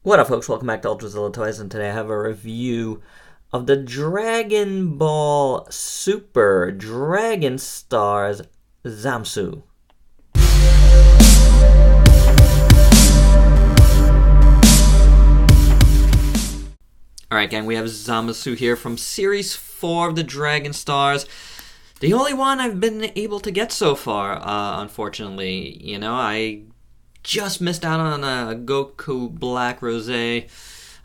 What up, folks? Welcome back to Ultrazilla Toys, and today I have a review of the Dragon Ball Super Dragon Stars Zamasu. Alright, gang, we have Zamasu here from Series 4 of the Dragon Stars. The only one I've been able to get so far, unfortunately. You know, I just missed out on a Goku Black Rosé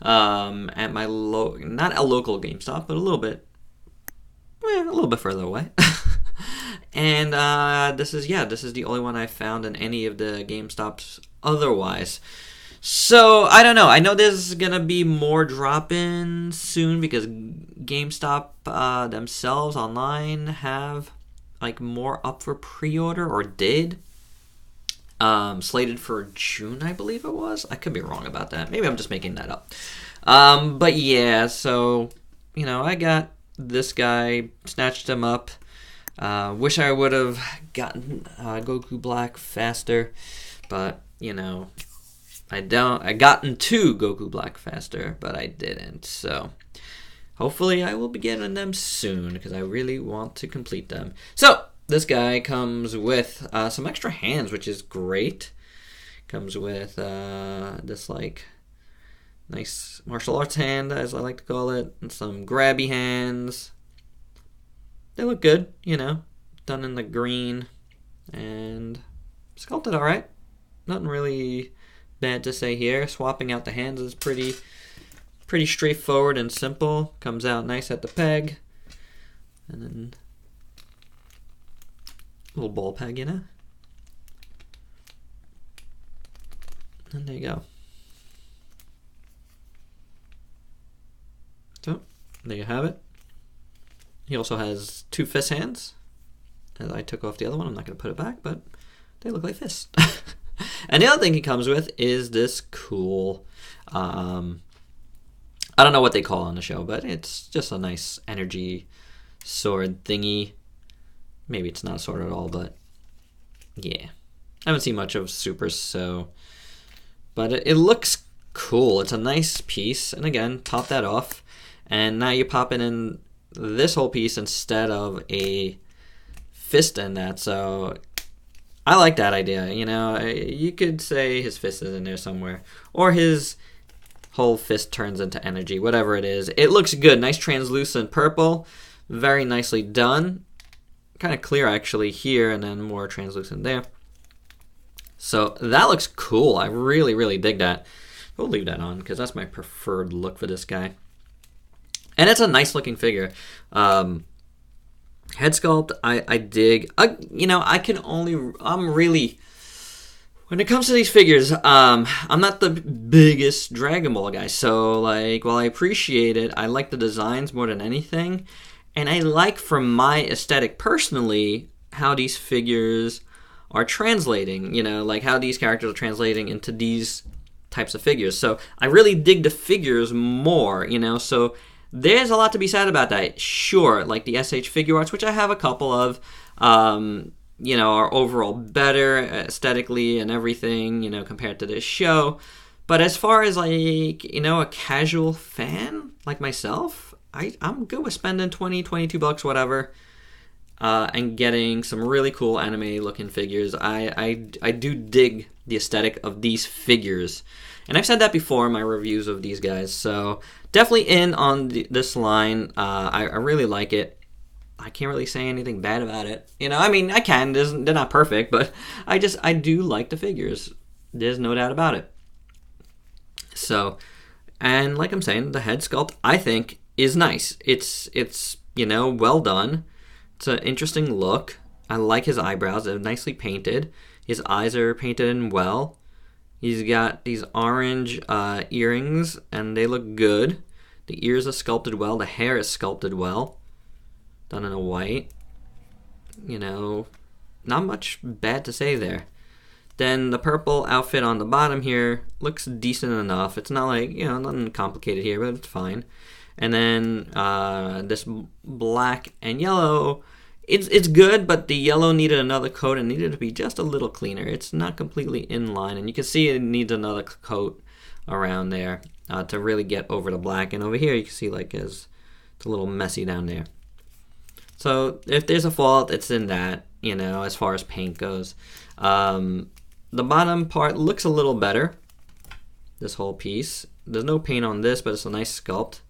at my not a local GameStop, but a little bit further away. And this is the only one I found in any of the GameStops otherwise. So I don't know. I know there's gonna be more drop-ins soon because GameStop themselves online have like more up for pre-order, or did. Slated for June, I believe it was. I could be wrong about that. Maybe I'm just making that up. But yeah, so, you know, I got this guy, snatched him up. Wish I would have gotten Goku Black faster, but, you know, I gotten to Goku Black faster, but I didn't. So hopefully I will be getting them soon because I really want to complete them. So this guy comes with some extra hands, which is great. Comes with this like nice martial arts hand, as I like to call it, and some grabby hands. They look good, you know, done in the green and sculpted all right. Nothing really bad to say here. Swapping out the hands is pretty straightforward and simple. Comes out nice at the peg, and then little ball peg, you know? And there you go. So, there you have it. He also has two fist hands. As I took off the other one, I'm not going to put it back, but they look like fists. And the other thing he comes with is this cool, I don't know what they call it on the show, but it's just a nice energy sword thingy. Maybe it's not a sword at all, but yeah. I haven't seen much of Super, so... But it looks cool. It's a nice piece. And again, pop that off. And now you're popping in this whole piece instead of a fist in that. So I like that idea. You know, you could say his fist is in there somewhere. Or his whole fist turns into energy, whatever it is. It looks good. Nice translucent purple. Very nicely done. Kind of clear actually here, and then more translucent there. So that looks cool. I really dig that. We'll leave that on because that's my preferred look for this guy. And it's a nice looking figure. Head sculpt, I dig. You know, when it comes to these figures, I'm not the biggest Dragon Ball guy. So like, while I appreciate it, I like the designs more than anything. And I like, from my aesthetic personally, how these figures are translating, you know, like how these characters are translating into these types of figures. So I really dig the figures more, you know, so there's a lot to be said about that. Sure, like the SH figure arts, which I have a couple of, you know, are overall better aesthetically and everything, you know, compared to this show. But as far as like, you know, a casual fan like myself, I'm good with spending 20, 22 bucks, whatever, and getting some really cool anime looking figures. I do dig the aesthetic of these figures. And I've said that before in my reviews of these guys. So definitely in on this line. I really like it. I can't really say anything bad about it. You know, I mean, I can. They're not perfect, but I do like the figures. There's no doubt about it. So, and like I'm saying, the head sculpt, I think, is nice. It's you know, well done. It's an interesting look. I like his eyebrows. They're nicely painted. His eyes are painted in well. He's got these orange earrings, and they look good. The ears are sculpted well. The hair is sculpted well. Done in a white. You know, not much bad to say there. Then the purple outfit on the bottom here looks decent enough. It's not like, you know, nothing complicated here, but it's fine. And then this black and yellow, it's good, but the yellow needed another coat and needed to be just a little cleaner. It's not completely in line, and you can see it needs another coat around there to really get over the black. And over here you can see like it's a little messy down there. So if there's a fault, it's in that, you know, as far as paint goes. The bottom part looks a little better, this whole piece. There's no paint on this, but it's a nice sculpt.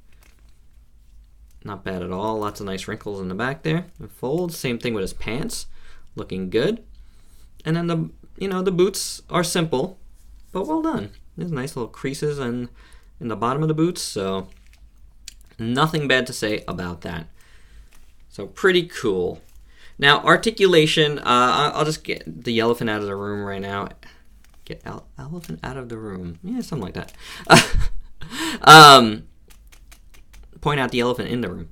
Not bad at all. Lots of nice wrinkles in the back there. And folds. Same thing with his pants. Looking good. And then the boots are simple, but well done. There's nice little creases in the bottom of the boots, so nothing bad to say about that. So pretty cool. Now articulation. I'll just get the elephant out of the room right now. Get elephant out of the room. Yeah, something like that. Point out the elephant in the room.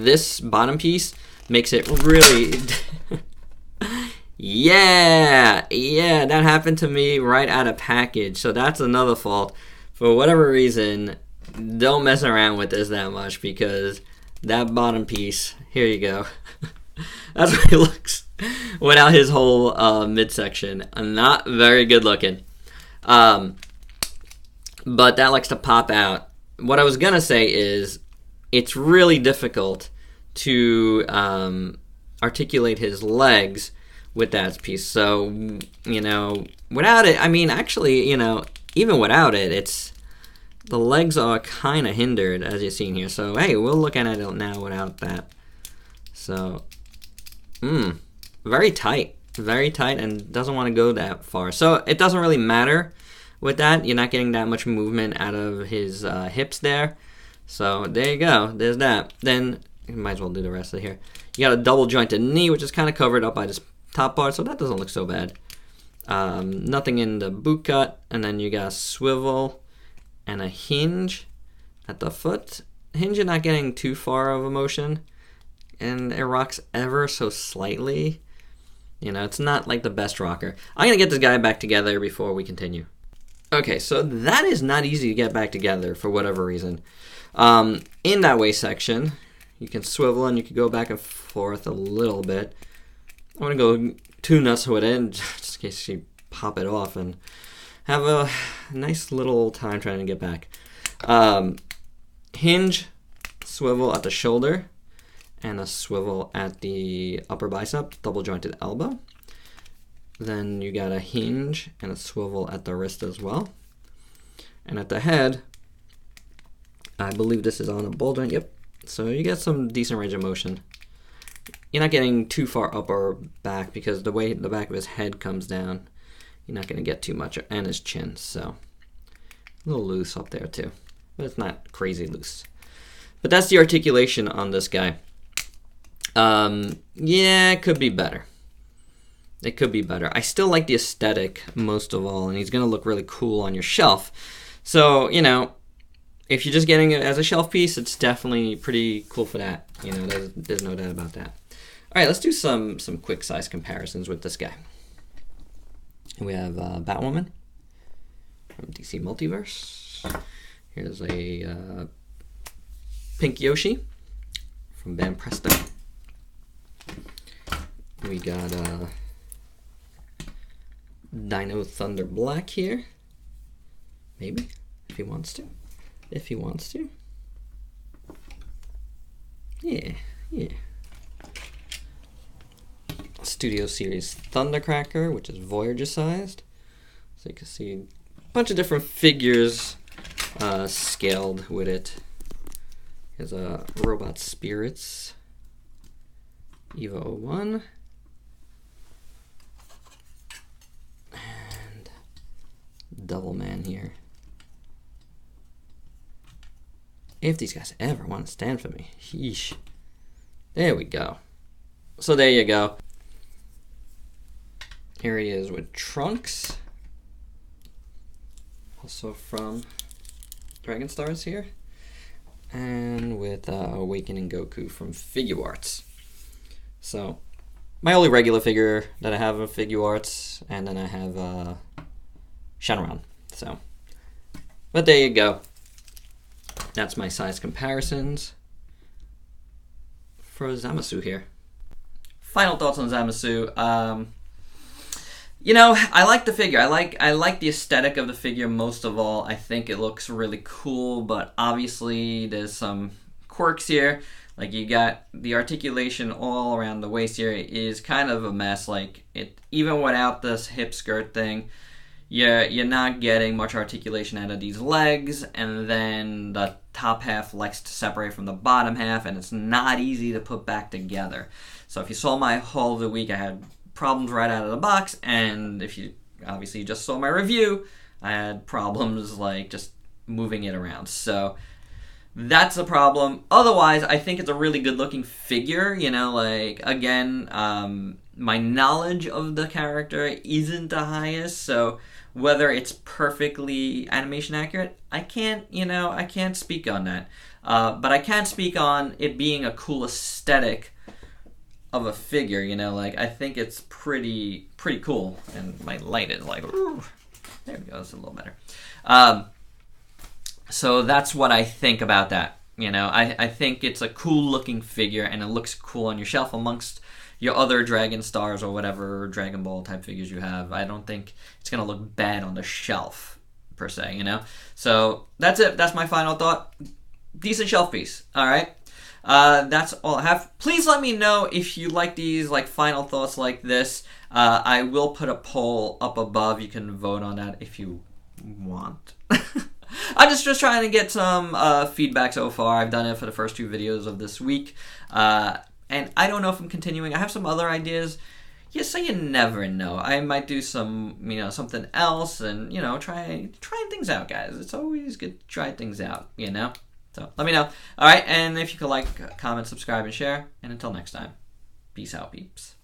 This bottom piece makes it really... yeah, that happened to me right out of package. So that's another fault. For whatever reason, don't mess around with this that much, because that bottom piece, here you go. That's what it looks without his whole midsection. Not very good looking. But that likes to pop out. What I was going to say is it's really difficult to articulate his legs with that piece. So, you know, without it, I mean, actually, you know, even without it, the legs are kind of hindered, as you've seen here. So, hey, we'll look at it now without that. So, very tight, and doesn't want to go that far. So it doesn't really matter with that. You're not getting that much movement out of his hips there. So there you go. There's that. Then you might as well do the rest of it here. You got a double jointed knee, which is kind of covered up by this top part, so that doesn't look so bad. Nothing in the boot cut, and then you got a swivel and a hinge at the foot. Hinge, you're not getting too far of a motion, and it rocks ever so slightly. You know, it's not like the best rocker. I'm gonna get this guy back together before we continue. Okay, so that is not easy to get back together for whatever reason. In that waist section, you can swivel and you can go back and forth a little bit. I'm gonna go too nuts with it, just in case you pop it off and have a nice little time trying to get back. Hinge, swivel at the shoulder, and a swivel at the upper bicep, double jointed elbow. Then you got a hinge and a swivel at the wrist as well. And at the head, I believe this is on a ball joint, yep. So you get some decent range of motion. You're not getting too far up or back, because the way the back of his head comes down, you're not gonna get too much, and his chin, so a little loose up there too, but it's not crazy loose. But that's the articulation on this guy. Yeah, it could be better. It could be better. I still like the aesthetic most of all, and he's going to look really cool on your shelf. So, you know, if you're just getting it as a shelf piece, it's definitely pretty cool for that. You know, there's no doubt about that. All right, let's do some quick size comparisons with this guy. We have Batwoman from DC Multiverse. Here's a Pink Yoshi from Band Presto. We got Dino Thunder Black here. Maybe, if he wants to. If he wants to. Yeah. Studio Series Thundercracker, which is Voyager sized. So you can see a bunch of different figures scaled with it. Here's a Robot Spirits Evo 01. And Double Man here. If these guys ever want to stand for me. Yeesh. There we go. So there you go. Here he is with Trunks. Also from Dragon Stars here. And with Awakening Goku from Figuarts. So, my only regular figure that I have of Figuarts, and then I have Shenron. So, but there you go. That's my size comparisons for Zamasu here. Final thoughts on Zamasu. You know, I like the figure. I like the aesthetic of the figure most of all. I think it looks really cool, but obviously there's some quirks here. Like, you got the articulation all around the waist here is kind of a mess. Like, it, even without this hip skirt thing, you're not getting much articulation out of these legs, and then the top half likes to separate from the bottom half, and it's not easy to put back together. So if you saw my haul of the week, I had problems right out of the box, and if you obviously just saw my review, I had problems like just moving it around. So that's a problem. Otherwise, I think it's a really good looking figure. You know, like, again, my knowledge of the character isn't the highest, so whether it's perfectly animation accurate, I can't speak on that. But I can speak on it being a cool aesthetic of a figure. You know, like, I think it's pretty cool. And my light is like, ooh, there we go, it's a little better. So that's what I think about that. You know, I think it's a cool looking figure, and it looks cool on your shelf amongst your other Dragon Stars or whatever Dragon Ball type figures you have. I don't think it's going to look bad on the shelf, per se, you know? So that's it. That's my final thought. Decent shelf piece. All right. That's all I have. Please let me know if you like these like final thoughts like this. I will put a poll up above. You can vote on that if you want. I'm just trying to get some feedback so far. I've done it for the first 2 videos of this week. And I don't know if I'm continuing. I have some other ideas. Yeah, so you never know. I might do some, something else, and, trying things out, guys. It's always good to try things out, So let me know. All right, and if you could like, comment, subscribe, and share. And until next time, peace out, peeps.